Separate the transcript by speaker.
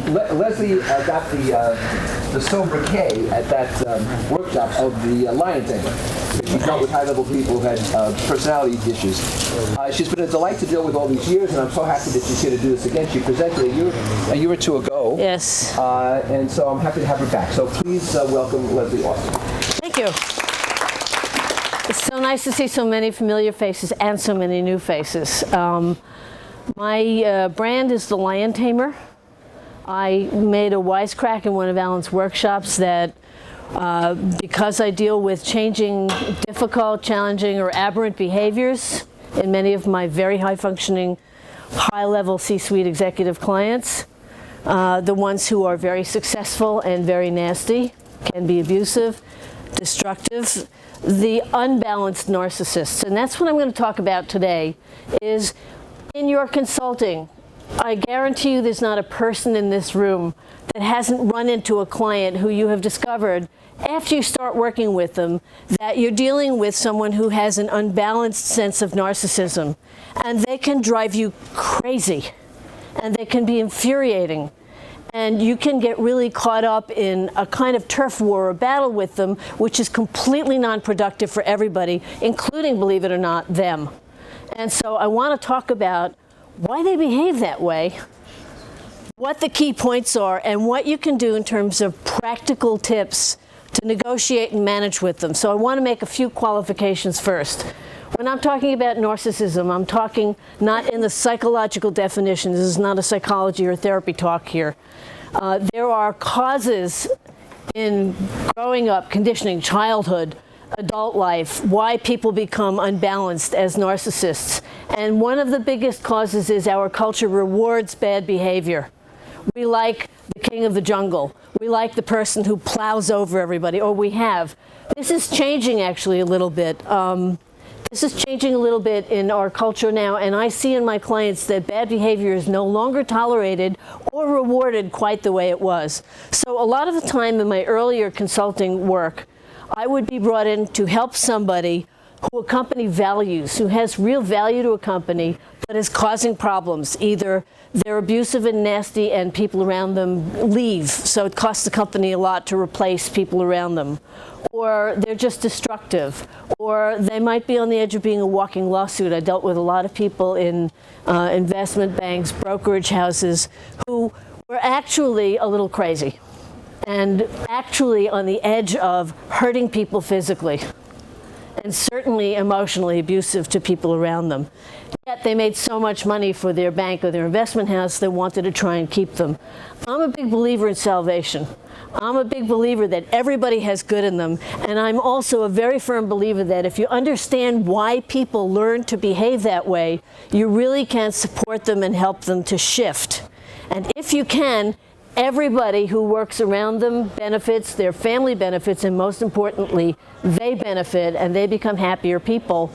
Speaker 1: Leslie got the sobriquet at that workshop of the lion tamer. She dealt with high-level people who had personality issues. She's been a delight to deal with all these years, and I'm so happy that she's here to do this again. She presented a year or two ago.
Speaker 2: Yes.
Speaker 1: And so I'm happy to have her back. So please welcome Leslie Austin.
Speaker 2: Thank you. It's so nice to see so many familiar faces and so many new faces. My brand is the Lion Tamer. I made a wisecrack in one of Alan's workshops that because I deal with changing, difficult, challenging, or aberrant behaviors in many of my very high-functioning, high-level C-suite executive clients, the ones who are very successful and very nasty, can be abusive, destructive, the unbalanced narcissists. And that's what I'm going to talk about today, is in your consulting, I guarantee you there's not a person in this room that hasn't run into a client who you have discovered after you start working with them that you're dealing with someone who has an unbalanced sense of narcissism. And they can drive you crazy. And they can be infuriating. And you can get really caught up in a kind of turf war or battle with them, which is completely non-productive for everybody, including, believe it or not, them. And so I want to talk about why they behave that way, what the key points are, and what you can do in terms of practical tips to negotiate and manage with them. So I want to make a few qualifications first. When I'm talking about narcissism, I'm talking not in the psychological definition. This is not a psychology or therapy talk here. There are causes in growing up, conditioning, childhood, adult life, why people become unbalanced as narcissists. And one of the biggest causes is our culture rewards bad behavior. We like the king of the jungle. We like the person who plows over everybody, or we have. This is changing actually a little bit. This is changing a little bit in our culture now, and I see in my clients that bad behavior is no longer tolerated or rewarded quite the way it was. So a lot of the time in my earlier consulting work, I would be brought in to help somebody who a company values, who has real value to a company, but is causing problems. Either they're abusive and nasty and people around them leave, so it costs the company a lot to replace people around them. Or they're just destructive. Or they might be on the edge of being a walking lawsuit. I dealt with a lot of people in investment banks, brokerage houses, who were actually a little crazy and actually on the edge of hurting people physically and certainly emotionally abusive to people around them. Yet they made so much money for their bank or their investment house, they wanted to try and keep them. I'm a big believer in salvation. I'm a big believer that everybody has good in them, and I'm also a very firm believer that if you understand why people learn to behave that way, you really can support them and help them to shift. And if you can, everybody who works around them benefits, their family benefits, and most importantly, they benefit and they become happier people.